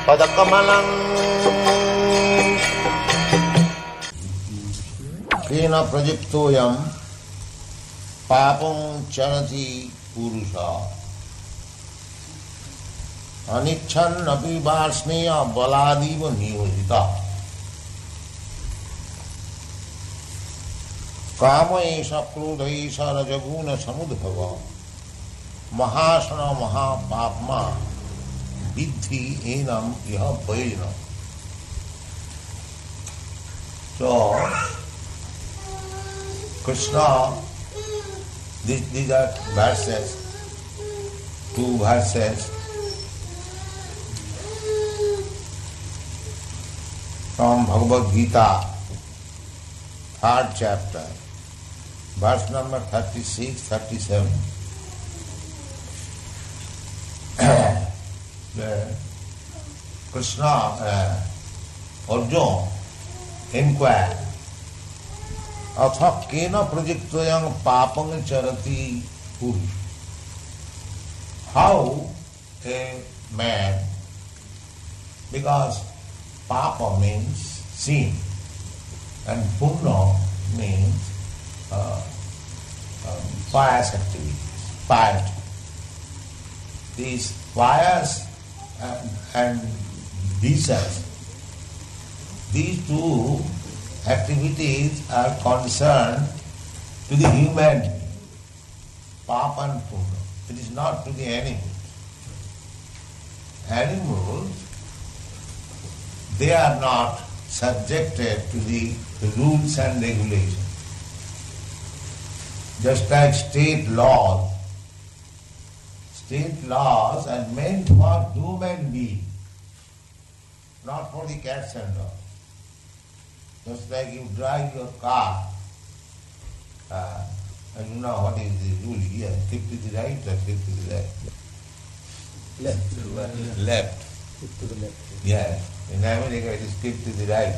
padakamalang kena prajiptoyam papam charati purusha anichan api varsneya baladiva niyojita kama esha krodha esha rajaguna samudbhava mahasana mahapapma vidhi enam iha vajna. So, Krishna, these are verses, 2 verses from Bhagavad Gita, 3rd chapter, verse number 36, 37. Krishna, Arjuna inquired, Atha kena projiktoyam papam charati purush. How a man, because papa means sin and punna means pious activities, piety. These pious and vicious, these two activities are concerned to the human being, papa and punna. It is not to the animals. Animals, they are not subjected to the rules and regulations. Just like state laws are meant for human beings, not for the cats and dogs. Just like you drive your car, and you know what is the rule here, keep to the right or keep to the left? Left. Keep to the left. Yes. In America it is keep to the right.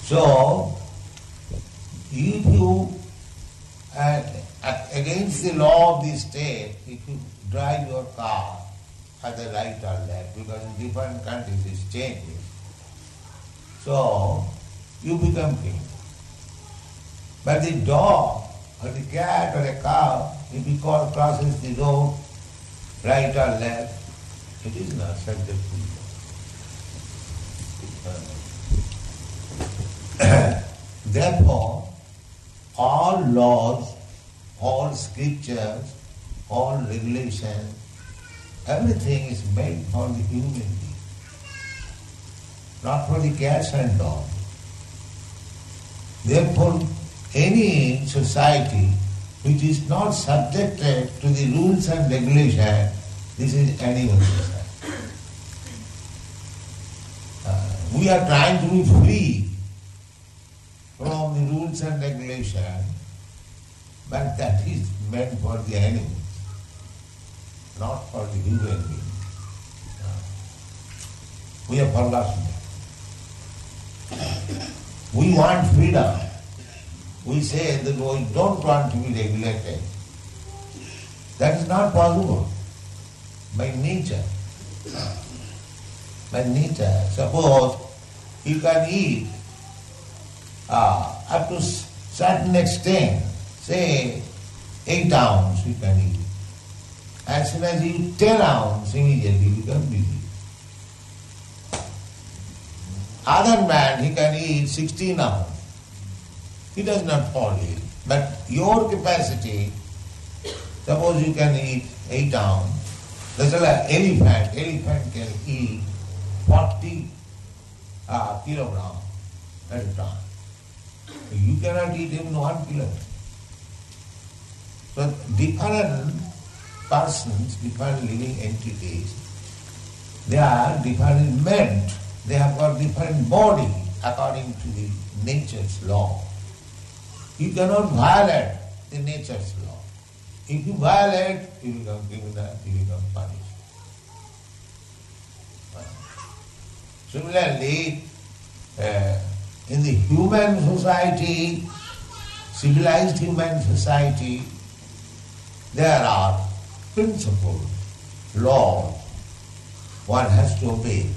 So, if you, against the law of the state, if you drive your car either right or left, because in different countries it changes, so you become king. But the dog or the cat or a cow, if it crosses the road, right or left, it is not subject to law. Therefore, all laws, all scriptures, all regulations, everything is made for the human being, not for the cats and dogs. Therefore, any society which is not subjected to the rules and regulations, this is animal society. We are trying to be free from the rules and regulations, but that is meant for the animals, not for the human being. We have forgotten that. We want freedom. We say that we don't want to be regulated. That is not possible. By nature. By nature. Suppose you can eat up to certain extent, say 8 ounces you can eat. As soon as you eat 10 ounces, immediately you become busy. Other man, he can eat 16 ounces. He does not fall ill. But your capacity, suppose you can eat 8 ounces, that's like elephant. Elephant can eat 40 kilograms at a time. You cannot eat even 1 kilogram. So different persons, different living entities, they are different meant. They have got different body according to the nature's law. You cannot violate the nature's law. If you violate, you become criminal, you become punished. Similarly, in the human society, civilized human society, there are principles, laws, one has to obey.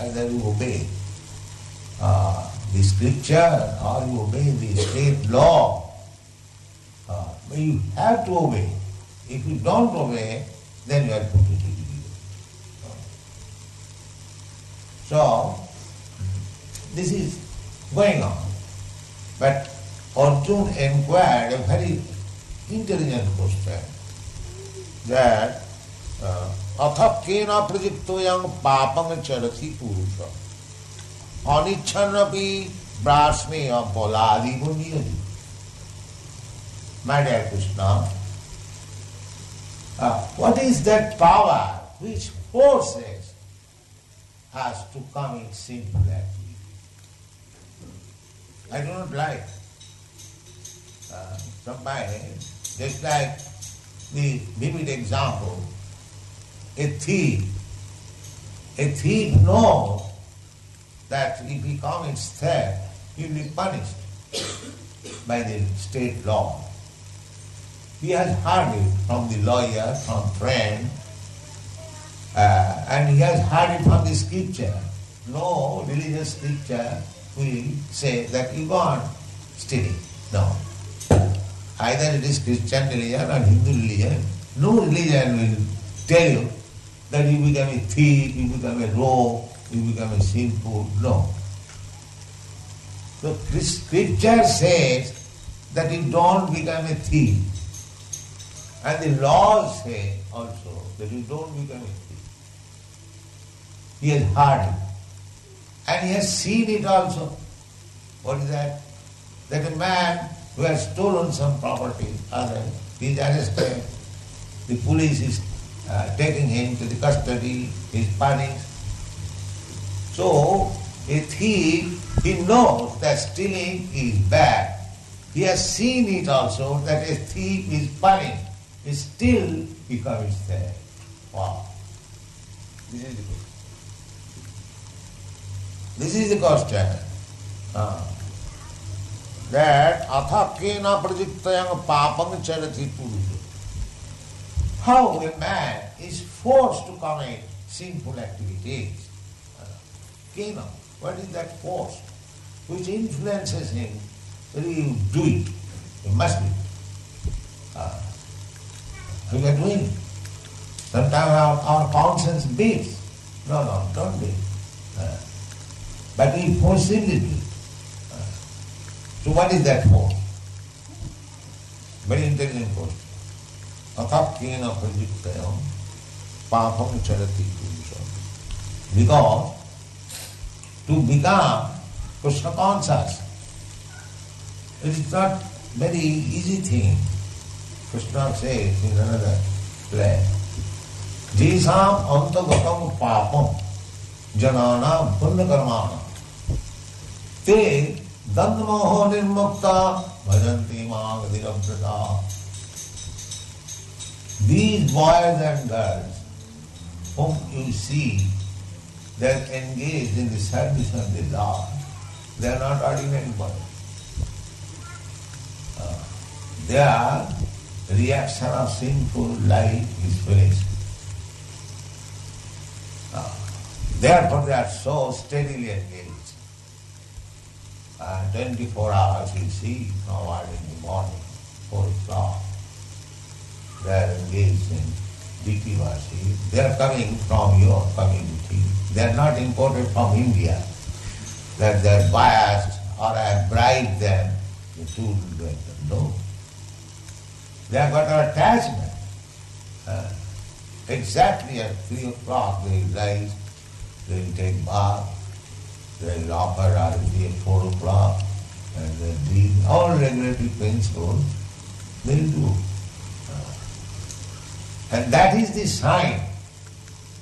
Either you obey the scripture or you obey the state law. But you have to obey. If you don't obey, then you are put to the So, this is going on. But Arjuna inquired a very intelligent question that atha kena prajiptoyam papam charati purusha anicchanapi brasmeya boladi bunyadi. My dear Krishna, what is that power which forces us to commit sinful activity? I do not like somebody, just like the vivid example, a thief knows that if he commits theft, he will be punished by the state law. He has heard it from the lawyer, from friend, and he has heard it from the scripture. No religious scripture will say that you go on stealing. No. Either it is Christian religion or Hindu religion. No religion will tell you that you become a thief, you become a rogue, you become a sinful. No. The scripture says that you don't become a thief. And the laws say also that you don't become a thief. He has heard it. And he has seen it also. What is that? That a man who has stolen some property, he is arrested. The police is taking him to the custody, he is punished. So, a thief, he knows that stealing is bad. He has seen it also that a thief is punished. Still he commits theft. Wow. This is the question. That atha kena prajiktayam papam charati purusha. How a man is forced to commit sinful activities. Kena, what is that force which influences him that he do it? He must do it. We are doing it. Sometimes our conscience beats. No, don't do it. But we forcibly do it. So what is that for? Very intelligent question. Atapkena prajiktayam papam charati purusha. Because to become Krishna conscious, it is not very easy thing. Krishna says in another place, Jisam antagatam papam janana punnakarmana te dandamaho nirmukta bhajanti magadiramprata. These boys and girls whom you see, they are engaged in the service of the Lord. They are not ordinary boys. Their reaction of sinful life is finished. Therefore they are so steadily engaged. 24 hours you see, now in the morning, 4 o'clock, they are engaged in deity worship. They are coming from your community. They are not imported from India. That they are biased or I have bribed them to do them. No. They have got an attachment. Exactly at 3 o'clock they will rise, they will take bath, they will offer arati at 4 o'clock, and they do all regulatory principles, they will do. And that is the sign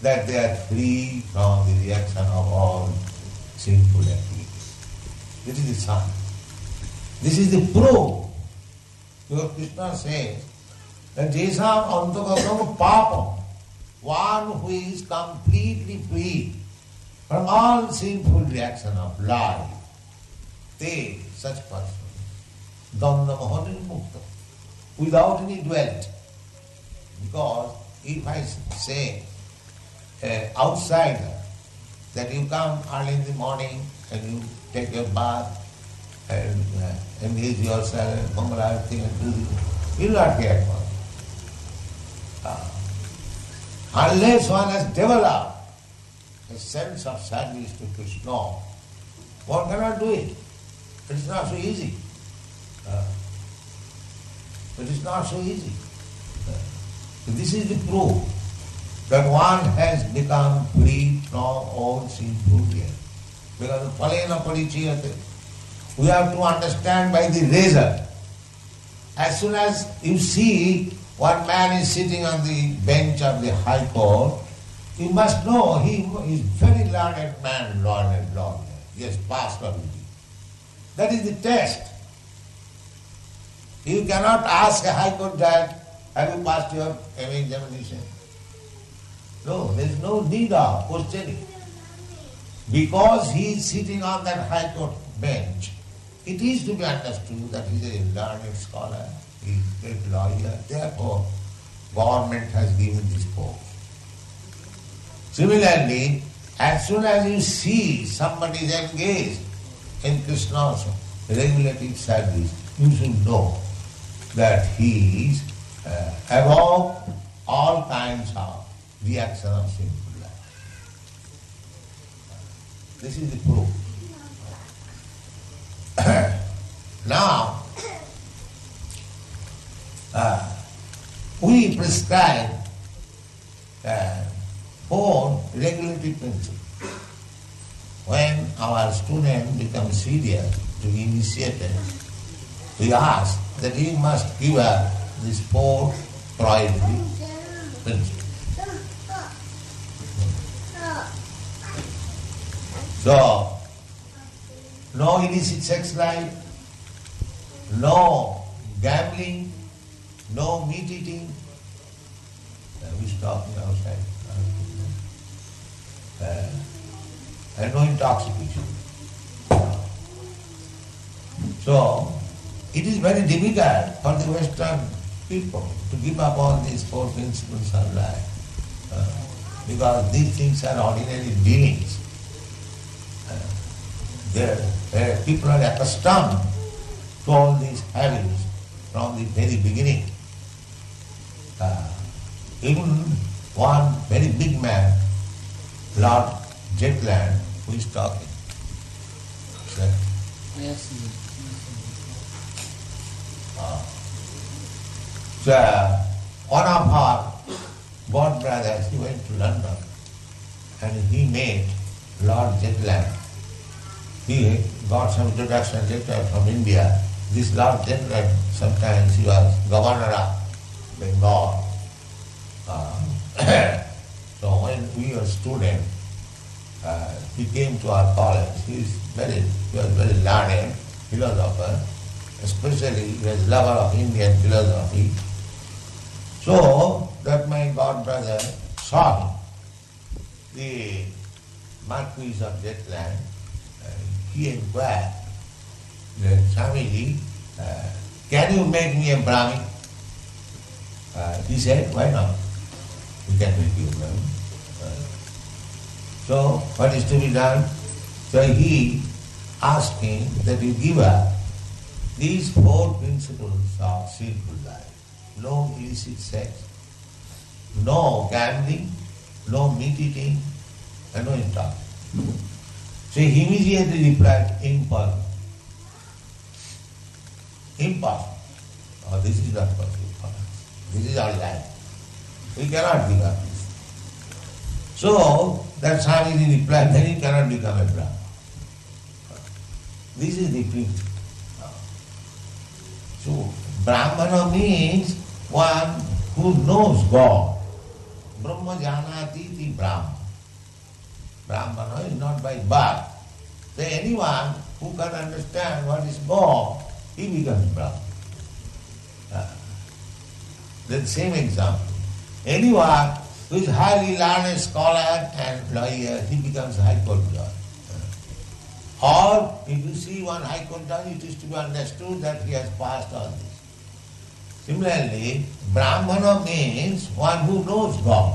that they are free from the reaction of all sinful activities. This is the sign. This is the proof. Because Krishna says that Jesam antagatam papam, one who is completely free from all sinful reaction of life, they, such person, dandamaho nirmukta, without any duality. Because if I say outsider, that you come early in the morning and you take your bath and engage yourself in Mangalarati and do this. You will not get one. Unless one has developed a sense of service to Krishna, one cannot do it. It is not so easy. It is not so easy. This is the proof that one has become free from all sinful gear. Because palena parichiyate, we have to understand by the result. As soon as you see one man is sitting on the bench of the High Court, you must know he is very learned man, learned. He has passed already. That is the test. You cannot ask a High Court judge, have you passed your MA examination? No, there is no need of questioning. Because he is sitting on that High Court bench, it is to be understood that he is a learned scholar, he is a great lawyer, therefore government has given this post. Similarly, as soon as you see somebody is engaged in Krishna's regulative service, you should know that he is above all kinds of reaction of sinful life. This is the proof. Now, we prescribe 4 regulative principles. When our student becomes serious to be initiated, we ask that he must give up these 4 priority principles. So, no illicit sex life, no gambling, no meat eating. We stop outside. And no intoxication. So, it is very difficult for the Western people to give up all these 4 principles of life. Because these things are ordinary dealings. People are accustomed to all these habits from the very beginning. Even one very big man, Lord Jetland, who is talking, said, so one of our born brothers, he went to London and he met Lord Jetland. He got some introduction letter from India. This Lord Jetland, sometimes he was governor of Bengal. So when we were students, he came to our college. He was very learned philosopher, especially he was lover of Indian philosophy. So that my god brother saw him, the Marquis of Jetland. He inquired that, Swamiji, can you make me a Brahmin? He said, why not? We can make you a Brahmin. So what is to be done? So he asked him that you give up these 4 principles of sinful life. No illicit sex, no gambling, no meat eating, and no intoxication. So he immediately replied, impossible. Impossible. Oh, this is not possible for us. This is our life. We cannot give up this. So that Swamiji replied, then he cannot become a Brahman. This is the principle. So Brahmana means one who knows God. Brahma janati ti Brahma. Brahmana is not by birth. So anyone who can understand what is God, he becomes Brahman. The same example. Anyone who is highly learned scholar and lawyer, he becomes High Court judge. Or if you see one High Court judge, it is to be understood that he has passed all this. Similarly, Brahmana means one who knows God.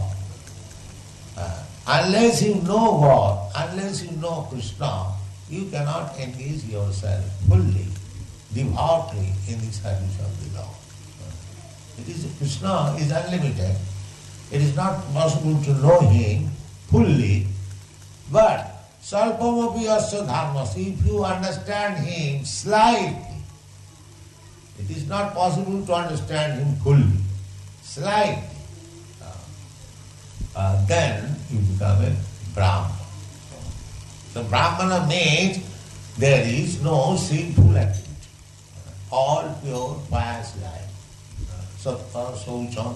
Unless you know God, unless you know Krishna, you cannot engage yourself fully, devoutly in the service of the Lord. Krishna is unlimited. It is not possible to know Him fully, but salpamapi asya dharmas, if you understand Him slightly, it is not possible to understand Him fully, slightly, then you become a Brahmana. The Brahmana means there is no sinful activity, all pure, pious life. Satta Saucham,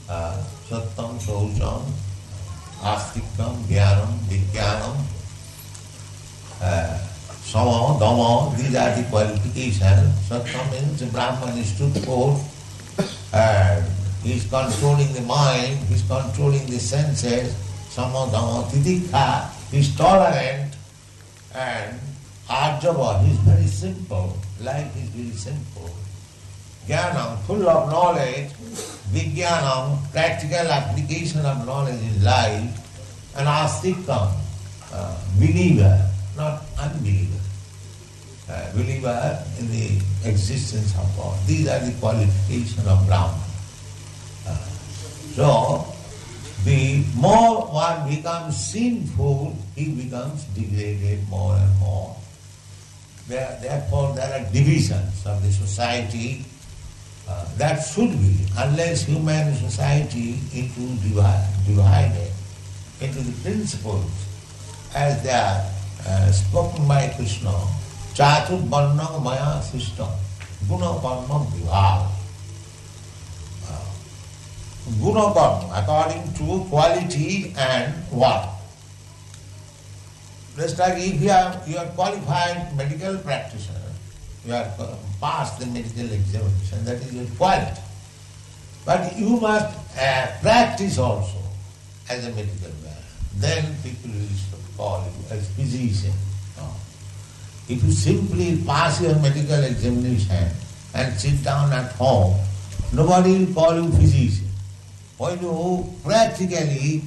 Sattam Saucham, Astikam, Jnanam, Vijnanam, Sama, Dhamma, these are the qualifications. Sattam means the Brahman is truthful, he is controlling the mind, he is controlling the senses. Sama, Dhamma, Titikha, he is tolerant, and Arjava, he is very simple, life is very simple. Jnanam, full of knowledge, Vijnanam, practical application of knowledge in life, and Astikam, believer, not unbeliever, believer in the existence of God. These are the qualifications of Brahman. So, the more one becomes sinful, he becomes degraded more and more. Therefore, there are divisions of the society. That should be, unless human society into divided into the principles as they are spoken by Krishna, Chatur Varna Maya Sishtam, Guna Karma Vibhav. Guna Karma, according to quality and what? Just like if you are qualified medical practitioner, you are passed the medical examination, that is your quality. But you must practice also as a medical man. Then people will call you as physician. If you simply pass your medical examination and sit down at home, nobody will call you physician. When you practically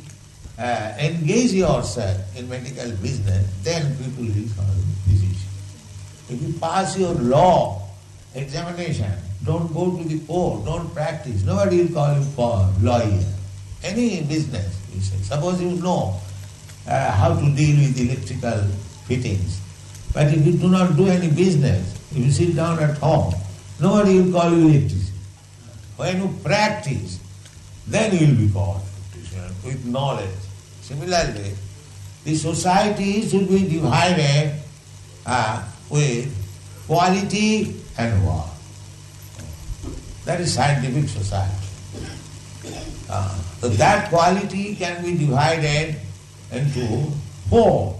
engage yourself in medical business, then people will call you physician. If you pass your law examination, don't go to the court, don't practice, nobody will call you lawyer. Any business, you say. Suppose you know how to deal with electrical fittings, but if you do not do any business, if you sit down at home, nobody will call you electrician. When you practice, then you will be called electrician with knowledge. Similarly, the society should be divided with quality and work. That is scientific society. So that quality can be divided into four,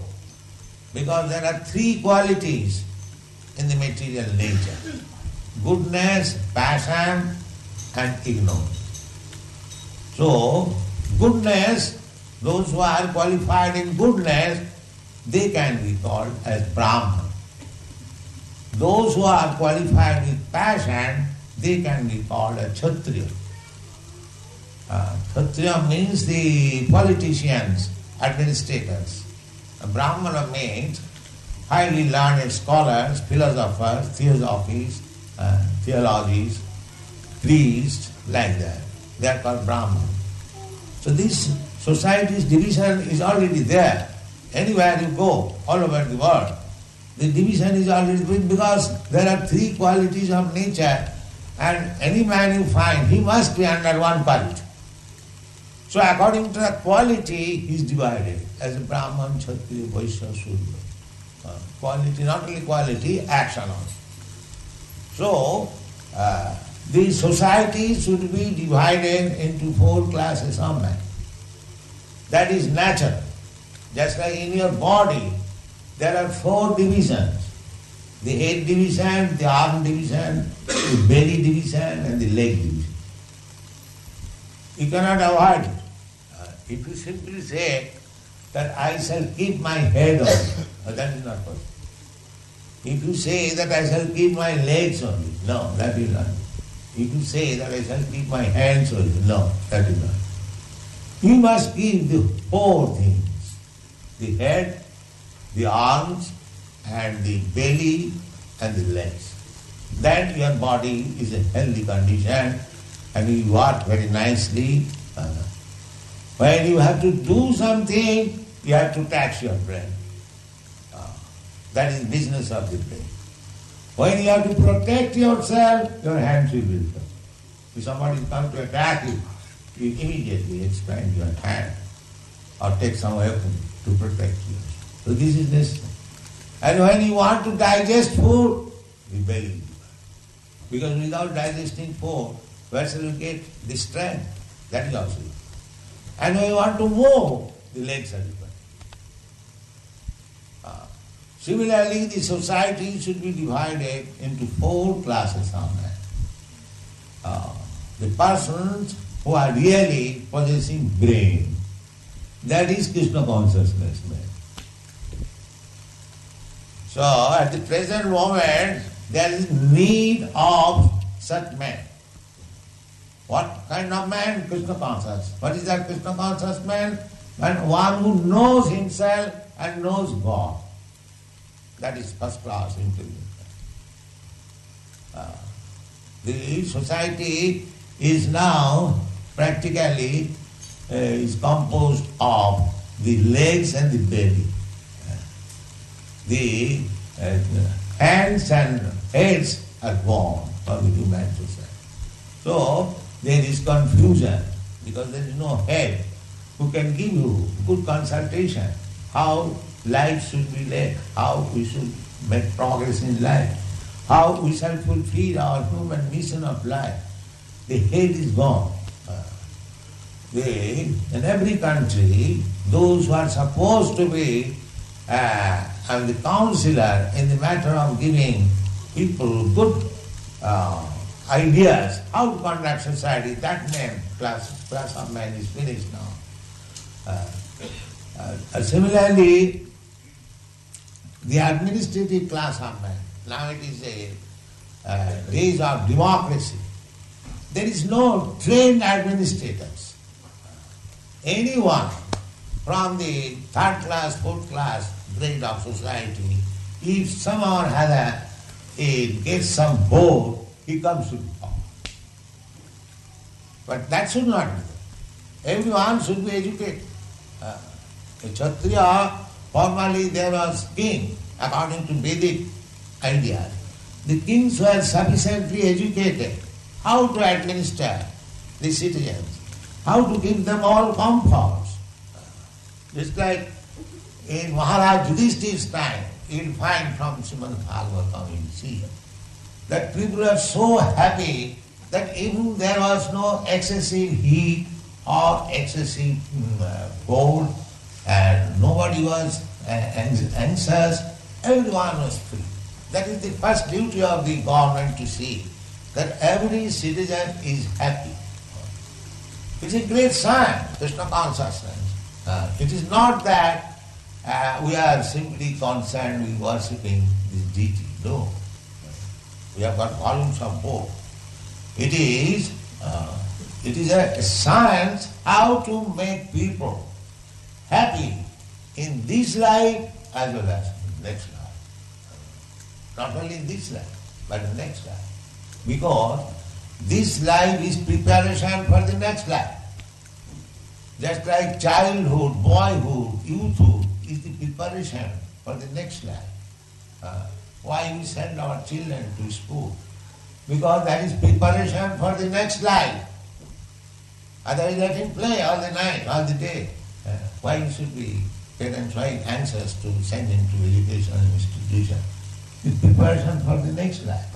because there are three qualities in the material nature: goodness, passion, and ignorance. So, goodness, those who are qualified in goodness, they can be called as Brahman. Those who are qualified with passion, they can be called as Kshatriya. Kshatriya means the politicians, administrators. A Brahmana means highly learned scholars, philosophers, theologies, priests, like that. They are called Brahman. So this society's division is already there. Anywhere you go, all over the world, the division is already there because there are three qualities of nature, and any man you find, he must be under one quality. So according to the quality, he is divided as a Brahman, Kshatriya, Vaishya, Shudra. Quality, not only quality, action also. So, the society should be divided into four classes of men. That is natural. Just like in your body, there are four divisions. The head division, the arm division, the belly division, and the leg division. You cannot avoid it. If you simply say that I shall keep my head on, that is not possible. If you say that I shall keep my legs only, no, that is not. If you say that I shall keep my hands only, no, that is not. You must give the four things: the head, the arms, and the belly, and the legs. Then your body is a healthy condition and you work very nicely. When you have to do something, you have to tax your brain. That is business of the brain. When you have to protect yourself, your hands will be up. If somebody comes to attack you, you immediately expand your hand or take some weapon to protect you. So this is necessary. And when you want to digest food, the belly. Because without digesting food, where shall you get the strength? That is also. And when you want to move, the legs are required. Similarly, the society should be divided into four classes of men. The persons who are really possessing brain, that is Krishna consciousness man. So at the present moment, there is need of such men. What kind of man? Krishna conscious. What is that Krishna conscious man? And one who knows himself and knows God. That is first class intelligence. The society is now practically is composed of the legs and the belly. The hands and heads are gone from the human society. So there is confusion because there is no head who can give you good consultation how life should be led, how we should make progress in life, how we shall fulfill our human mission of life. The head is gone. In every country, those who are supposed to be the counselor in the matter of giving people good ideas how to conduct society, that man, class of man is finished now. Similarly, the administrative class of man, now it is a age of democracy. There is no trained administrators. Anyone from the third class, fourth class grade of society, if someone gets some vote, he comes to the power. But that should not be there. Everyone should be educated. A Kshatriya, formerly there was king, according to Vedic ideas. The kings were sufficiently educated how to administer the citizens, how to give them all comforts. Just like in Maharaj Yudhishthir's time, you will find from Srimad Bhagavatam, you will see that people are so happy that even there was no excessive heat or excessive cold, and nobody was anxious, everyone was free. That is the first duty of the government, to see that every citizen is happy. It's a great sign, Krishna consciousness. It is not that we are simply concerned with worshipping this deity. No. We have got volumes of both. It is a science how to make people happy in this life as well as next life. Not only in this life, but the next life. Because this life is preparation for the next life. Just like childhood, boyhood, youthhood is the preparation for the next life. Why we send our children to school? Because that is preparation for the next life. Otherwise let him play all the night, all the day. Why should we parents anxious to send him to educational institution? It's preparation for the next life.